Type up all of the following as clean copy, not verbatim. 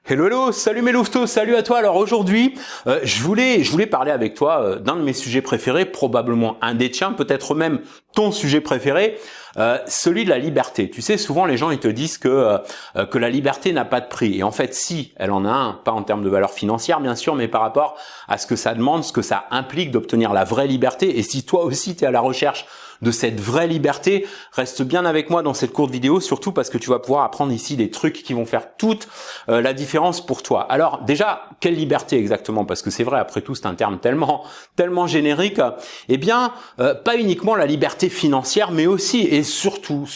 Hello, hello, salut mes louveteaux, salut à toi. Alors aujourd'hui, je voulais parler avec toi d'un de mes sujets préférés, probablement un des tiens, peut-être même ton sujet préféré, celui de la liberté. Tu sais, souvent les gens ils te disent que la liberté n'a pas de prix. Et en fait, si, elle en a un, pas en termes de valeur financière bien sûr, mais par rapport à ce que ça demande, ce que ça implique d'obtenir la vraie liberté. Et si toi aussi tu es à la recherche de cette vraie liberté, reste bien avec moi dans cette courte vidéo, surtout parce que tu vas pouvoir apprendre ici des trucs qui vont faire toute la différence pour toi. Alors déjà, quelle liberté exactement? Parce que c'est vrai, après tout, c'est un terme tellement générique. Eh bien, pas uniquement la liberté financière, mais aussi et surtout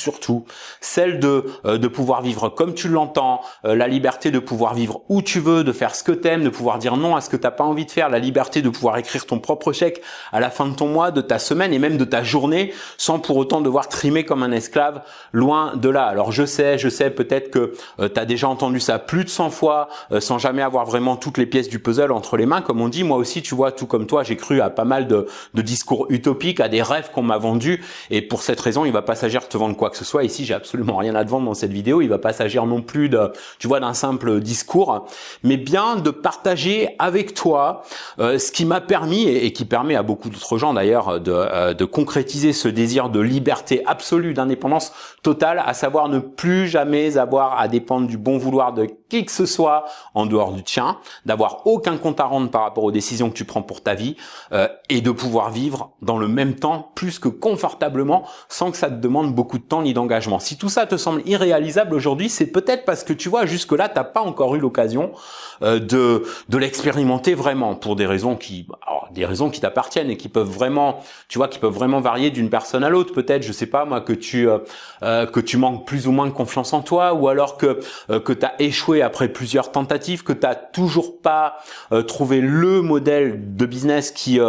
celle de pouvoir vivre comme tu l'entends, la liberté de pouvoir vivre où tu veux, de faire ce que t'aimes, de pouvoir dire non à ce que t'as pas envie de faire, la liberté de pouvoir écrire ton propre chèque à la fin de ton mois, de ta semaine et même de ta journée, sans pour autant devoir trimer comme un esclave, loin de là. Alors je sais, peut-être que tu as déjà entendu ça plus de 100 fois, sans jamais avoir vraiment toutes les pièces du puzzle entre les mains, comme on dit. Moi aussi, tu vois, tout comme toi, j'ai cru à pas mal de discours utopiques, à des rêves qu'on m'a vendus, et pour cette raison, il va pas s'agir de te vendre quoi que ce soit. Ici, j'ai absolument rien à te vendre dans cette vidéo. Il va pas s'agir non plus d'un simple discours, mais bien de partager avec toi ce qui m'a permis, et qui permet à beaucoup d'autres gens d'ailleurs, de concrétiser ce désir de liberté absolue, d'indépendance totale, à savoir ne plus jamais avoir à dépendre du bon vouloir de qui que ce soit en dehors du tien, d'avoir aucun compte à rendre par rapport aux décisions que tu prends pour ta vie, et de pouvoir vivre dans le même temps plus que confortablement sans que ça te demande beaucoup de temps ni d'engagement. Si tout ça te semble irréalisable aujourd'hui, c'est peut-être parce que tu vois, jusque-là, t'as pas encore eu l'occasion de l'expérimenter vraiment, pour des raisons qui t'appartiennent et qui peuvent vraiment, tu vois, qui peuvent vraiment varier d'une personne à l'autre. Peut-être, je sais pas moi, que tu manques plus ou moins de confiance en toi, ou alors que t'as échoué après plusieurs tentatives, que t'as toujours pas trouvé le modèle de business qui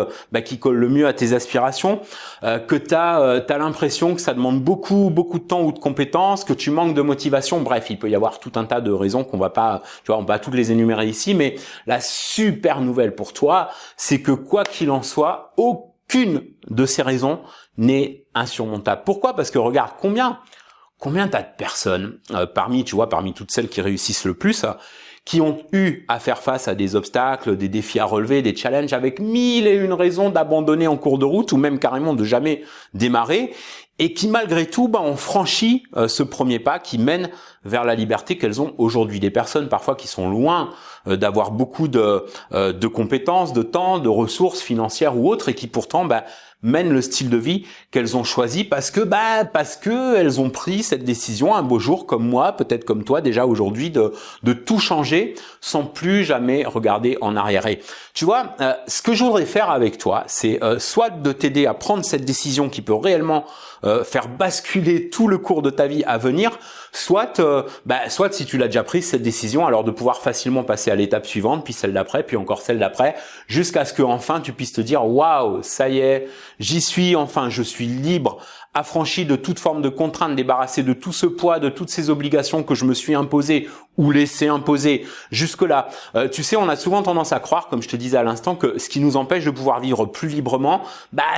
colle le mieux à tes aspirations, que t'as l'impression que ça demande beaucoup de temps ou de compétences, que tu manques de motivation. Bref, il peut y avoir tout un tas de raisons qu'on va pas, tu vois, on va pas toutes les énumérer ici, mais la super nouvelle pour toi, c'est que quoi qu'il en soit, aucune de ces raisons n'est insurmontable. Pourquoi? Parce que regarde, combien t'as de personnes parmi toutes celles qui réussissent le plus, qui ont eu à faire face à des obstacles, des défis à relever, des challenges, avec mille et une raisons d'abandonner en cours de route ou même carrément de jamais démarrer, et qui malgré tout ont franchi ce premier pas qui mène vers la liberté qu'elles ont aujourd'hui. Des personnes parfois qui sont loin d'avoir beaucoup de compétences, de temps, de ressources financières ou autres, et qui pourtant mènent le style de vie qu'elles ont choisi parce que elles ont pris cette décision un beau jour, comme moi, peut-être comme toi déjà aujourd'hui, de tout changer sans plus jamais regarder en arrière. Et tu vois, ce que je voudrais faire avec toi, c'est soit de t'aider à prendre cette décision qui peut réellement faire basculer tout le cours de ta vie à venir, soit si tu l'as déjà prise cette décision, alors de pouvoir facilement passer à l'étape suivante, puis celle d'après, puis encore celle d'après, jusqu'à ce que enfin tu puisses te dire waouh, ça y est, j'y suis, enfin je suis libre, affranchi de toute forme de contrainte, débarrassé de tout ce poids, de toutes ces obligations que je me suis imposées ou laissé imposer jusque-là. Tu sais, on a souvent tendance à croire, comme je te disais à l'instant, que ce qui nous empêche de pouvoir vivre plus librement,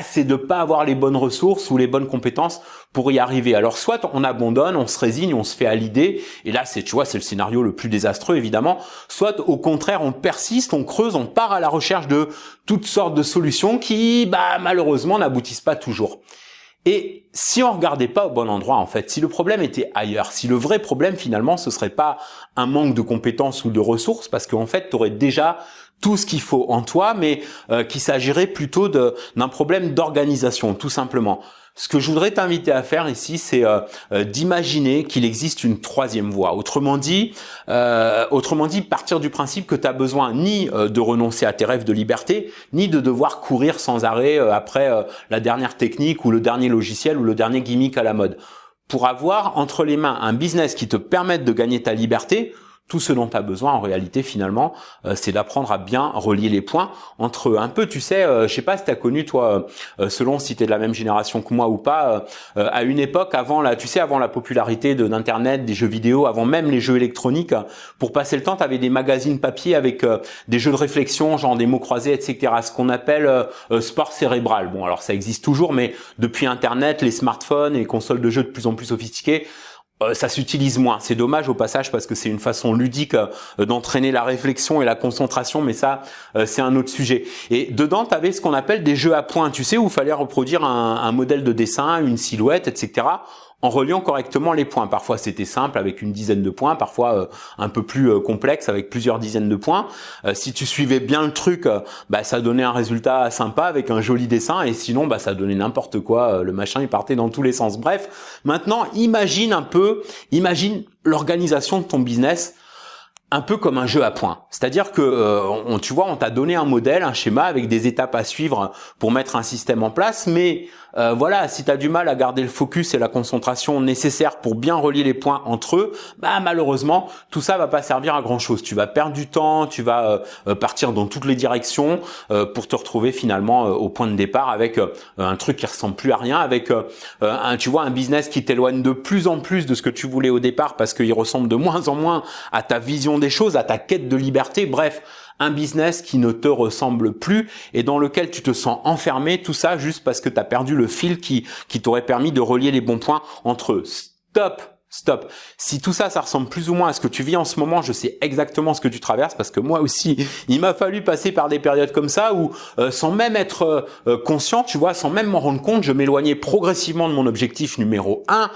c'est de pas avoir les bonnes ressources ou les bonnes compétences pour y arriver. Alors soit on abandonne, on se résigne, on se fait à l'idée, et là c'est le scénario le plus désastreux évidemment, soit au contraire on persiste, on creuse, on part à la recherche de toutes sortes de solutions qui malheureusement n'aboutissent pas toujours. Et si on regardait pas au bon endroit, en fait, si le problème était ailleurs, si le vrai problème finalement ce serait pas un manque de compétences ou de ressources, parce qu'en fait tu aurais déjà tout ce qu'il faut en toi, mais qu'il s'agirait plutôt d'un problème d'organisation, tout simplement. Ce que je voudrais t'inviter à faire ici, c'est d'imaginer qu'il existe une troisième voie. Autrement dit, partir du principe que tu as besoin ni de renoncer à tes rêves de liberté, ni de devoir courir sans arrêt après la dernière technique ou le dernier logiciel ou le dernier gimmick à la mode. Pour avoir entre les mains un business qui te permette de gagner ta liberté, tout ce dont tu as besoin en réalité finalement, c'est d'apprendre à bien relier les points entre un peu, tu sais, je sais pas si tu as connu toi, selon si tu es de la même génération que moi ou pas, à une époque avant la popularité d'internet, des jeux vidéo, avant même les jeux électroniques, pour passer le temps, tu avais des magazines papier avec des jeux de réflexion, genre des mots croisés, etc. Ce qu'on appelle sport cérébral. Bon, alors ça existe toujours, mais depuis internet, les smartphones et les consoles de jeux de plus en plus sophistiquées, ça s'utilise moins. C'est dommage au passage parce que c'est une façon ludique d'entraîner la réflexion et la concentration, mais ça, c'est un autre sujet. Et dedans, tu avais ce qu'on appelle des jeux à points, tu sais, où il fallait reproduire un modèle de dessin, une silhouette, etc., en reliant correctement les points. Parfois, c'était simple avec une dizaine de points, parfois un peu plus complexe avec plusieurs dizaines de points. Si tu suivais bien le truc, ça donnait un résultat sympa avec un joli dessin, et sinon, ça donnait n'importe quoi. Le machin, il partait dans tous les sens. Bref, maintenant, imagine l'organisation de ton business un peu comme un jeu à points. C'est-à-dire que, tu vois, on t'a donné un modèle, un schéma avec des étapes à suivre pour mettre un système en place, mais voilà, si tu as du mal à garder le focus et la concentration nécessaires pour bien relier les points entre eux, malheureusement, tout ça va pas servir à grand-chose. Tu vas perdre du temps, tu vas partir dans toutes les directions pour te retrouver finalement au point de départ avec un truc qui ressemble plus à rien, avec un business qui t'éloigne de plus en plus de ce que tu voulais au départ parce qu'il ressemble de moins en moins à ta vision des choses, à ta quête de liberté. Bref, un business qui ne te ressemble plus et dans lequel tu te sens enfermé, tout ça juste parce que tu as perdu le fil qui t'aurait permis de relier les bons points entre eux. Stop. Si tout ça, ça ressemble plus ou moins à ce que tu vis en ce moment, je sais exactement ce que tu traverses parce que moi aussi, il m'a fallu passer par des périodes comme ça où, sans même être conscient, tu vois, sans même m'en rendre compte, je m'éloignais progressivement de mon objectif numéro 1,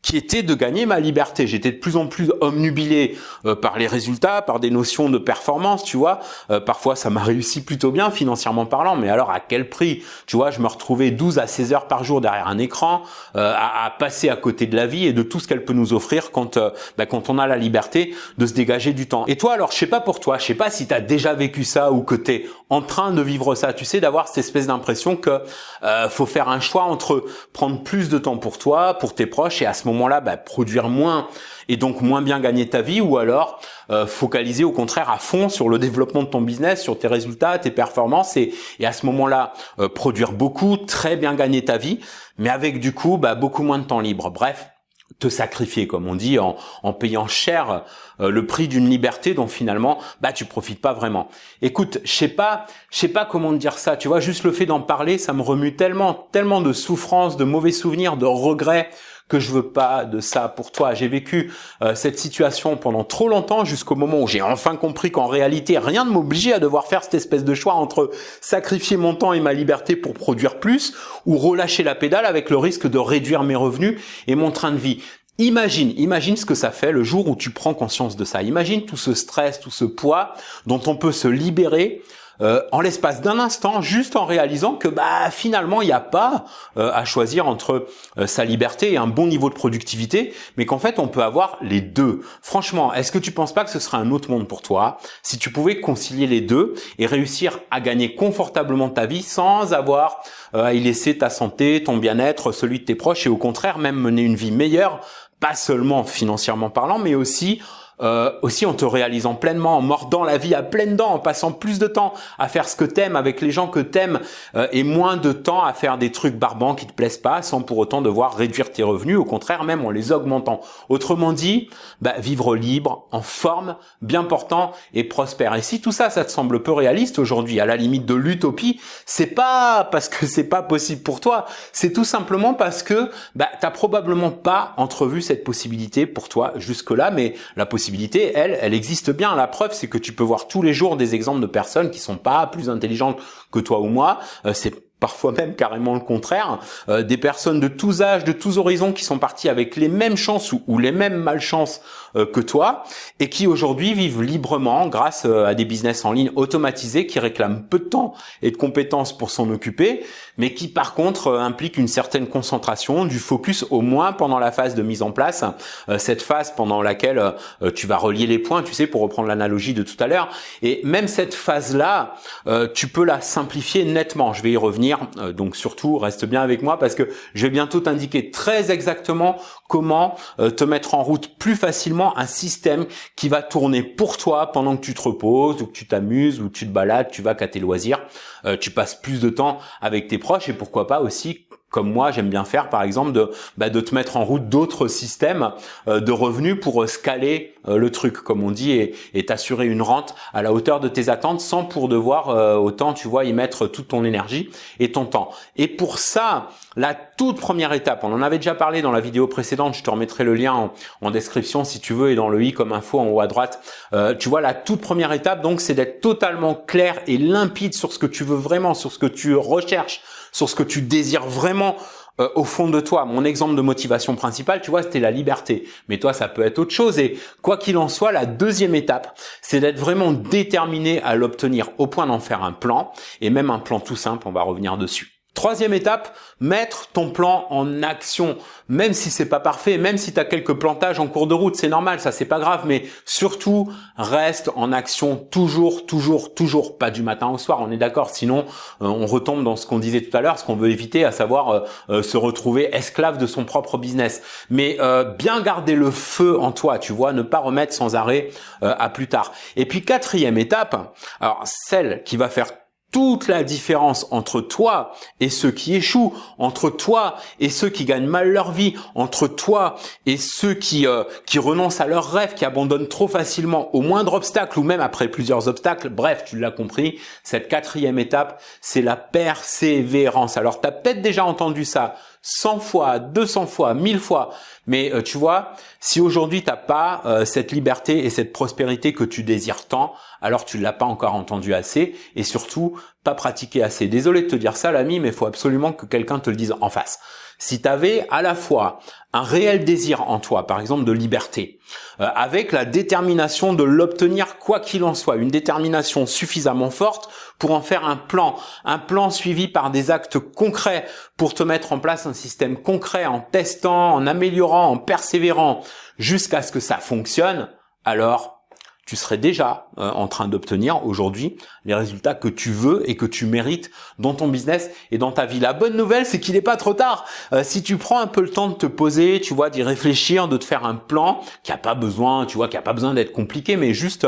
qui était de gagner ma liberté. J'étais de plus en plus omnubilé par les résultats, par des notions de performance, tu vois. Parfois, ça m'a réussi plutôt bien financièrement parlant, mais alors à quel prix? Tu vois, je me retrouvais 12 à 16 heures par jour derrière un écran, à passer à côté de la vie et de tout ce qu'elle peut nous offrir quand on a la liberté de se dégager du temps. Et toi, alors, je sais pas pour toi, je sais pas si tu as déjà vécu ça ou que tu es en train de vivre ça, tu sais, d'avoir cette espèce d'impression que faut faire un choix entre prendre plus de temps pour toi, pour tes proches et à ce moment-là, produire moins et donc moins bien gagner ta vie, ou alors focaliser au contraire à fond sur le développement de ton business, sur tes résultats, tes performances et à ce moment-là produire beaucoup, très bien gagner ta vie, mais avec du coup beaucoup moins de temps libre. Bref, te sacrifier, comme on dit, en payant cher le prix d'une liberté dont finalement tu profites pas vraiment. Écoute, je sais pas comment te dire ça, tu vois, juste le fait d'en parler, ça me remue tellement de souffrance, de mauvais souvenirs, de regrets, que je veux pas de ça pour toi. J'ai vécu cette situation pendant trop longtemps jusqu'au moment où j'ai enfin compris qu'en réalité, rien ne m'obligeait à devoir faire cette espèce de choix entre sacrifier mon temps et ma liberté pour produire plus ou relâcher la pédale avec le risque de réduire mes revenus et mon train de vie. Imagine ce que ça fait le jour où tu prends conscience de ça. Imagine tout ce stress, tout ce poids dont on peut se libérer en l'espace d'un instant, juste en réalisant que finalement il n'y a pas à choisir entre sa liberté et un bon niveau de productivité, mais qu'en fait on peut avoir les deux. Franchement, est-ce que tu penses pas que ce serait un autre monde pour toi si tu pouvais concilier les deux et réussir à gagner confortablement ta vie sans avoir à y laisser ta santé, ton bien-être, celui de tes proches et au contraire même mener une vie meilleure, pas seulement financièrement parlant, mais aussi en te réalisant pleinement, en mordant la vie à pleines dents, en passant plus de temps à faire ce que t'aimes avec les gens que t'aimes et moins de temps à faire des trucs barbants qui te plaisent pas sans pour autant devoir réduire tes revenus, au contraire même en les augmentant. Autrement dit, vivre libre, en forme, bien portant et prospère. Et si tout ça, ça te semble peu réaliste aujourd'hui, à la limite de l'utopie, c'est pas parce que c'est pas possible pour toi, c'est tout simplement parce que t'as probablement pas entrevu cette possibilité pour toi jusque-là, mais la possibilité, elle existe bien. La preuve, c'est que tu peux voir tous les jours des exemples de personnes qui sont pas plus intelligentes que toi ou moi. C'est parfois même carrément le contraire, des personnes de tous âges, de tous horizons qui sont partis avec les mêmes chances ou les mêmes malchances que toi et qui aujourd'hui vivent librement grâce à des business en ligne automatisés qui réclament peu de temps et de compétences pour s'en occuper, mais qui par contre impliquent une certaine concentration, du focus au moins pendant la phase de mise en place, cette phase pendant laquelle tu vas relier les points, tu sais, pour reprendre l'analogie de tout à l'heure. Et même cette phase-là, tu peux la simplifier nettement. Je vais y revenir. Donc surtout, reste bien avec moi parce que je vais bientôt t'indiquer très exactement comment te mettre en route plus facilement un système qui va tourner pour toi pendant que tu te reposes ou que tu t'amuses ou que tu te balades, tu vas qu'à tes loisirs, tu passes plus de temps avec tes proches et pourquoi pas aussi comme moi, j'aime bien faire, par exemple, de te mettre en route d'autres systèmes de revenus pour scaler le truc, comme on dit, et t'assurer une rente à la hauteur de tes attentes sans pour devoir autant, tu vois, y mettre toute ton énergie et ton temps. Et pour ça, la toute première étape, on en avait déjà parlé dans la vidéo précédente, je te remettrai le lien en description si tu veux et dans le i comme info en haut à droite. Tu vois, la toute première étape, donc, c'est d'être totalement clair et limpide sur ce que tu veux vraiment, sur ce que tu recherches, sur ce que tu désires vraiment au fond de toi. Mon exemple de motivation principale, tu vois, c'était la liberté. Mais toi, ça peut être autre chose. Et quoi qu'il en soit, la deuxième étape, c'est d'être vraiment déterminé à l'obtenir au point d'en faire un plan, et même un plan tout simple, on va revenir dessus. Troisième étape, mettre ton plan en action, même si c'est pas parfait, même si tu as quelques plantages en cours de route, c'est normal, ça c'est pas grave, mais surtout reste en action toujours, pas du matin au soir, on est d'accord, sinon on retombe dans ce qu'on disait tout à l'heure, ce qu'on veut éviter, à savoir se retrouver esclave de son propre business. Mais bien garder le feu en toi, tu vois, ne pas remettre sans arrêt à plus tard. Et puis quatrième étape, alors celle qui va faire toute la différence entre toi et ceux qui échouent, entre toi et ceux qui gagnent mal leur vie, entre toi et ceux qui renoncent à leurs rêves, qui abandonnent trop facilement au moindre obstacle ou même après plusieurs obstacles. Bref, tu l'as compris, cette quatrième étape, c'est la persévérance. Alors, tu as peut-être déjà entendu ça 100 fois, 200 fois, 1000 fois, mais tu vois, si aujourd'hui t'as pas cette liberté et cette prospérité que tu désires tant, alors tu l'as pas encore entendu assez et surtout pas pratiqué assez. Désolé de te dire ça, l'ami, mais il faut absolument que quelqu'un te le dise en face. Si tu avais à la fois un réel désir en toi, par exemple de liberté, avec la détermination de l'obtenir quoi qu'il en soit, une détermination suffisamment forte pour en faire un plan suivi par des actes concrets pour te mettre en place un système concret en testant, en améliorant, en persévérant jusqu'à ce que ça fonctionne, alors tu serais déjà en train d'obtenir aujourd'hui les résultats que tu veux et que tu mérites dans ton business et dans ta vie. La bonne nouvelle, c'est qu'il n'est pas trop tard. Si tu prends un peu le temps de te poser, tu vois, d'y réfléchir, de te faire un plan qui a pas besoin, tu vois, qui a pas besoin d'être compliqué, mais juste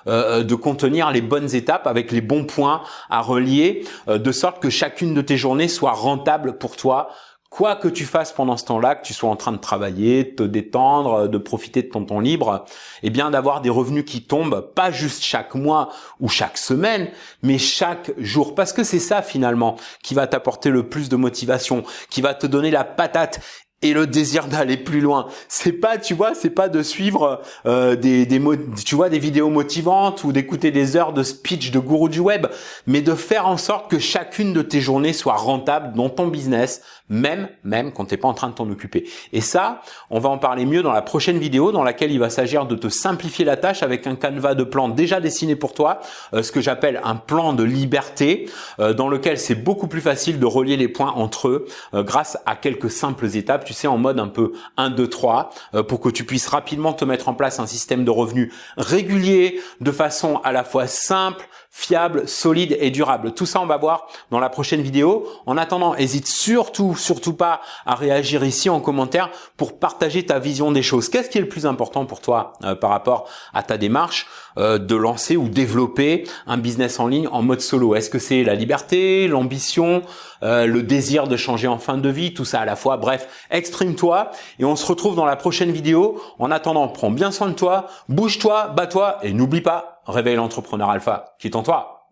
de contenir les bonnes étapes avec les bons points à relier, de sorte que chacune de tes journées soit rentable pour toi. Quoi que tu fasses pendant ce temps-là, que tu sois en train de travailler, de te détendre, de profiter de ton temps libre, eh bien d'avoir des revenus qui tombent, pas juste chaque mois ou chaque semaine, mais chaque jour. Parce que c'est ça finalement qui va t'apporter le plus de motivation, qui va te donner la patate et le désir d'aller plus loin. C'est pas, tu vois, c'est pas de suivre des vidéos motivantes ou d'écouter des heures de speech de gourou du web, mais de faire en sorte que chacune de tes journées soit rentable dans ton business, même quand t'es pas en train de t'en occuper. Et ça, on va en parler mieux dans la prochaine vidéo dans laquelle il va s'agir de te simplifier la tâche avec un canevas de plans déjà dessiné pour toi, ce que j'appelle un plan de liberté, dans lequel c'est beaucoup plus facile de relier les points entre eux grâce à quelques simples étapes, tu sais, en mode un peu 1, 2, 3, pour que tu puisses rapidement te mettre en place un système de revenus régulier, de façon à la fois simple, fiable, solide et durable. Tout ça, on va voir dans la prochaine vidéo. En attendant, hésite surtout pas à réagir ici en commentaire pour partager ta vision des choses. Qu'est-ce qui est le plus important pour toi par rapport à ta démarche de lancer ou développer un business en ligne en mode solo? Est-ce que c'est la liberté, l'ambition, le désir de changer en fin de vie, tout ça à la fois? Bref, exprime-toi et on se retrouve dans la prochaine vidéo. En attendant, prends bien soin de toi, bouge-toi, bats-toi et n'oublie pas, réveille l'entrepreneur alpha qui est en toi.